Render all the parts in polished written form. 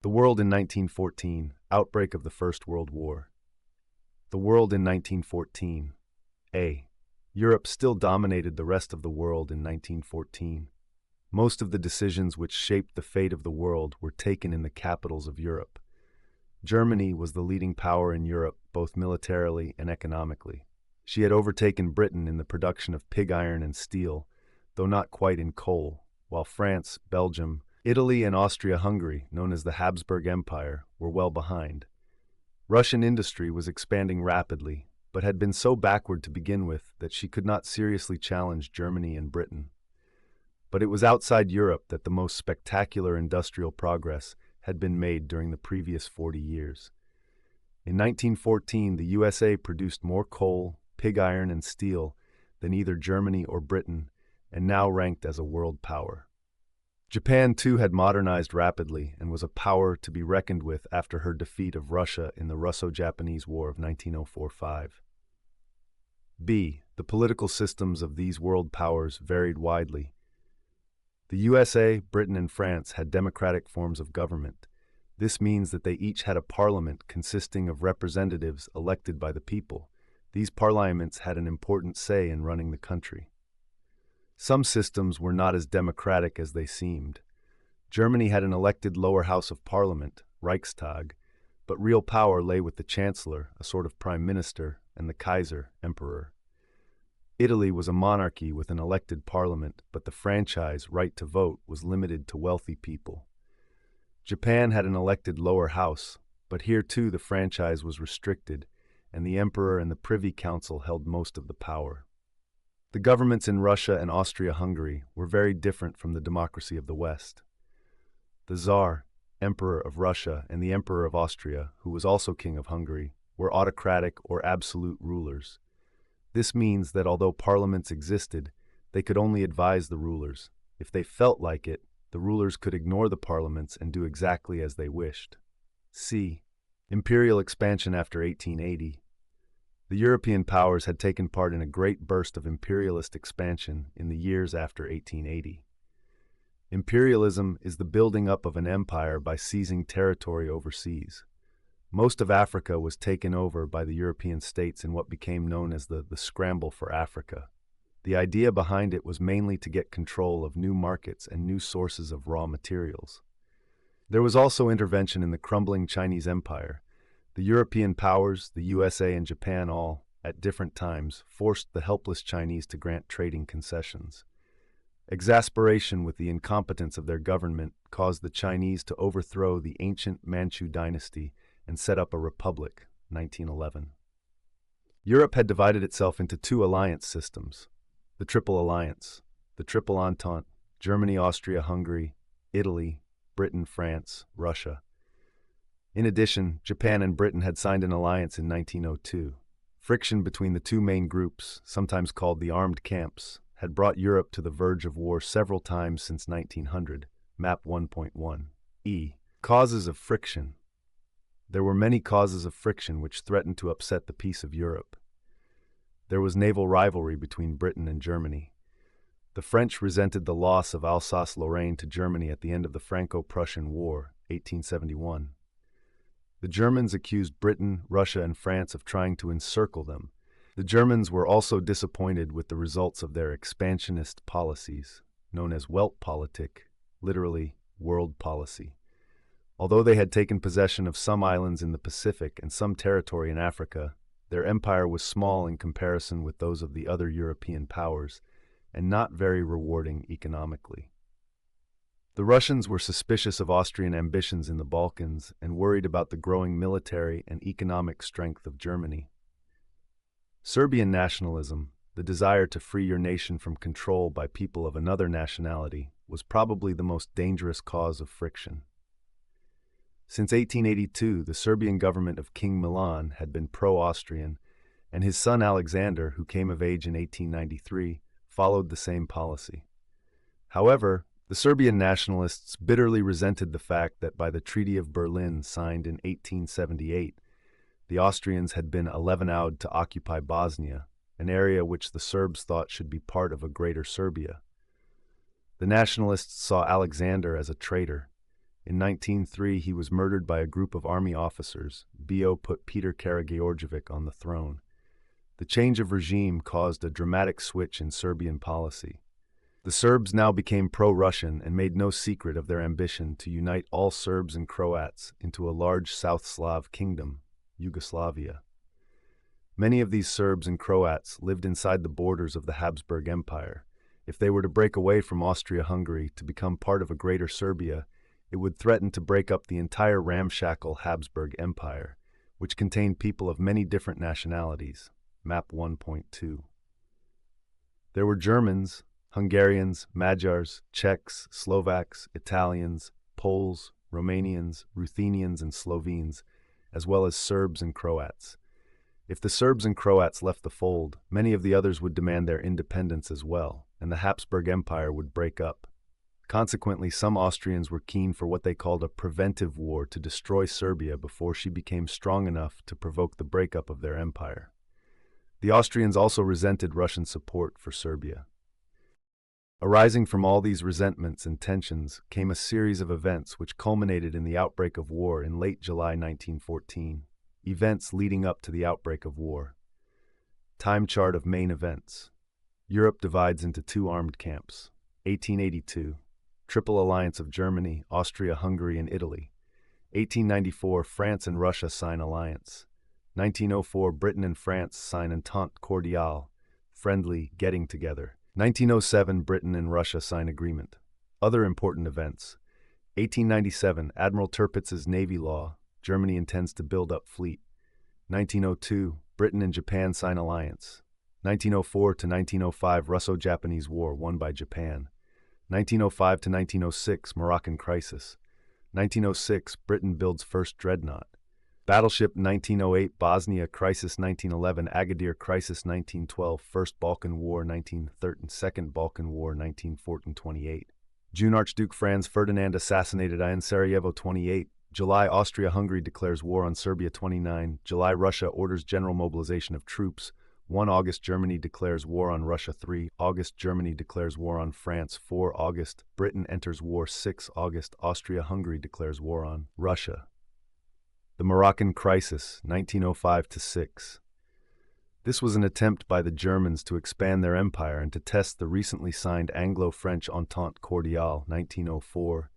The world in 1914, outbreak of the First World War. The world in 1914. A. Europe still dominated the rest of the world in 1914. Most of the decisions which shaped the fate of the world were taken in the capitals of Europe. Germany was the leading power in Europe, both militarily and economically. She had overtaken Britain in the production of pig iron and steel, though not quite in coal, while France, Belgium, Italy, and Austria-Hungary, known as the Habsburg Empire, were well behind. Russian industry was expanding rapidly, but had been so backward to begin with that she could not seriously challenge Germany and Britain. But it was outside Europe that the most spectacular industrial progress had been made during the previous 40 years. In 1914, the USA produced more coal, pig iron, and steel than either Germany or Britain, and now ranked as a world power. Japan, too, had modernized rapidly and was a power to be reckoned with after her defeat of Russia in the Russo-Japanese War of 1904-05. B. The political systems of these world powers varied widely. The USA, Britain, and France had democratic forms of government. This means that they each had a parliament consisting of representatives elected by the people. These parliaments had an important say in running the country. Some systems were not as democratic as they seemed. Germany had an elected lower house of parliament, Reichstag, but real power lay with the chancellor, a sort of prime minister, and the Kaiser, emperor. Italy was a monarchy with an elected parliament, but the franchise, right to vote, was limited to wealthy people. Japan had an elected lower house, but here too the franchise was restricted, and the emperor and the Privy Council held most of the power. The governments in Russia and Austria-Hungary were very different from the democracy of the West. The Tsar, Emperor of Russia, and the Emperor of Austria, who was also King of Hungary, were autocratic or absolute rulers. This means that although parliaments existed, they could only advise the rulers. If they felt like it, the rulers could ignore the parliaments and do exactly as they wished. C. Imperial expansion after 1880. The European powers had taken part in a great burst of imperialist expansion in the years after 1880. Imperialism is the building up of an empire by seizing territory overseas. Most of Africa was taken over by the European states in what became known as the Scramble for Africa. The idea behind it was mainly to get control of new markets and new sources of raw materials. There was also intervention in the crumbling Chinese empire. The European powers, the USA and Japan all, at different times, forced the helpless Chinese to grant trading concessions. Exasperation with the incompetence of their government caused the Chinese to overthrow the ancient Manchu dynasty and set up a republic, 1911. Europe had divided itself into two alliance systems: the Triple Alliance, the Triple Entente, Germany, Austria, Hungary, Italy, Britain, France, Russia. In addition, Japan and Britain had signed an alliance in 1902. Friction between the two main groups, sometimes called the armed camps, had brought Europe to the verge of war several times since 1900, Map 1.1. E. Causes of friction. There were many causes of friction which threatened to upset the peace of Europe. There was naval rivalry between Britain and Germany. The French resented the loss of Alsace-Lorraine to Germany at the end of the Franco-Prussian War, 1871. The Germans accused Britain, Russia, and France of trying to encircle them. The Germans were also disappointed with the results of their expansionist policies, known as Weltpolitik, literally world policy. Although they had taken possession of some islands in the Pacific and some territory in Africa, their empire was small in comparison with those of the other European powers, and not very rewarding economically. The Russians were suspicious of Austrian ambitions in the Balkans and worried about the growing military and economic strength of Germany. Serbian nationalism, the desire to free your nation from control by people of another nationality, was probably the most dangerous cause of friction. Since 1882, the Serbian government of King Milan had been pro-Austrian, and his son Alexander, who came of age in 1893, followed the same policy. However, the Serbian nationalists bitterly resented the fact that by the Treaty of Berlin signed in 1878, the Austrians had been allowed to occupy Bosnia, an area which the Serbs thought should be part of a greater Serbia. The nationalists saw Alexander as a traitor. In 1903, he was murdered by a group of army officers. BO put Peter Karageorgievich on the throne. The change of regime caused a dramatic switch in Serbian policy. The Serbs now became pro-Russian and made no secret of their ambition to unite all Serbs and Croats into a large South Slav kingdom, Yugoslavia. Many of these Serbs and Croats lived inside the borders of the Habsburg Empire. If they were to break away from Austria-Hungary to become part of a greater Serbia, it would threaten to break up the entire ramshackle Habsburg Empire, which contained people of many different nationalities. Map 1.2. There were Germans, Hungarians, Magyars, Czechs, Slovaks, Italians, Poles, Romanians, Ruthenians, and Slovenes, as well as Serbs and Croats. If the Serbs and Croats left the fold, many of the others would demand their independence as well, and the Habsburg Empire would break up. Consequently, some Austrians were keen for what they called a preventive war to destroy Serbia before she became strong enough to provoke the breakup of their empire. The Austrians also resented Russian support for Serbia. Arising from all these resentments and tensions came a series of events which culminated in the outbreak of war in late July 1914. Events leading up to the outbreak of war. Time chart of main events. Europe divides into two armed camps. 1882. Triple Alliance of Germany, Austria, Hungary, and Italy. 1894, France and Russia sign alliance. 1904, Britain and France sign Entente Cordiale, friendly, getting together. 1907, Britain and Russia sign agreement. Other important events. 1897, Admiral Tirpitz's Navy law, Germany intends to build up fleet. 1902, Britain and Japan sign alliance. 1904 to 1905, Russo-Japanese War won by Japan. 1905 to 1906, Moroccan crisis. 1906, Britain builds first dreadnought. Battleship 1908, Bosnia crisis 1911, Agadir crisis 1912, First Balkan War 1913, Second Balkan War 1914-28. June, Archduke Franz Ferdinand assassinated in Sarajevo 28. July, Austria-Hungary declares war on Serbia 29. July, Russia orders general mobilization of troops. 1 August, Germany declares war on Russia. 3 August, Germany declares war on France. 4 August, Britain enters war. 6 August, Austria-Hungary declares war on Russia. The Moroccan crisis, 1905-6. This was an attempt by the Germans to expand their empire and to test the recently signed Anglo-French Entente Cordiale, 1904,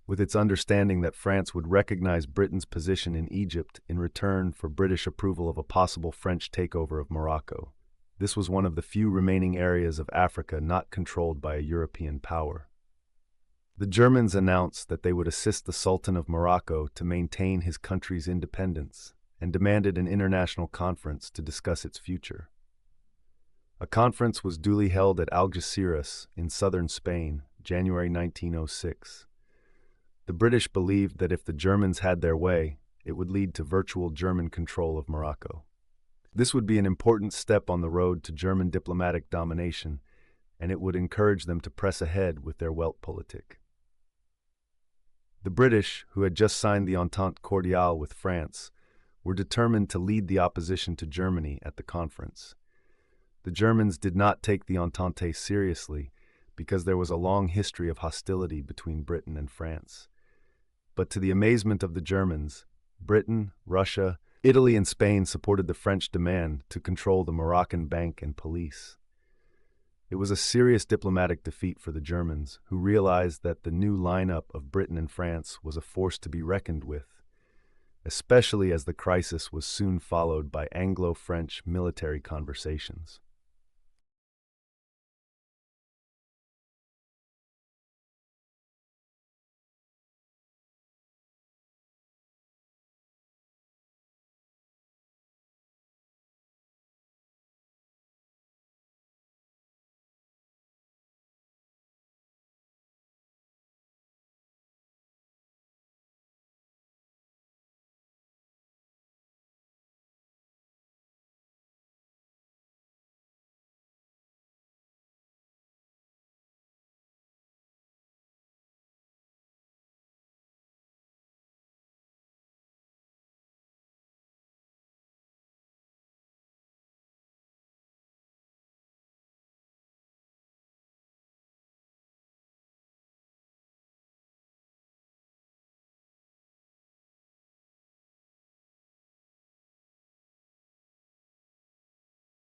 with its understanding that France would recognize Britain's position in Egypt in return for British approval of a possible French takeover of Morocco. This was one of the few remaining areas of Africa not controlled by a European power. The Germans announced that they would assist the Sultan of Morocco to maintain his country's independence and demanded an international conference to discuss its future. A conference was duly held at Algeciras in southern Spain, January 1906. The British believed that if the Germans had their way, it would lead to virtual German control of Morocco. This would be an important step on the road to German diplomatic domination, and it would encourage them to press ahead with their Weltpolitik. The British, who had just signed the Entente Cordiale with France, were determined to lead the opposition to Germany at the conference. The Germans did not take the Entente seriously because there was a long history of hostility between Britain and France. But to the amazement of the Germans, Britain, Russia, Italy, and Spain supported the French demand to control the Moroccan bank and police. It was a serious diplomatic defeat for the Germans, who realized that the new lineup of Britain and France was a force to be reckoned with, especially as the crisis was soon followed by Anglo-French military conversations.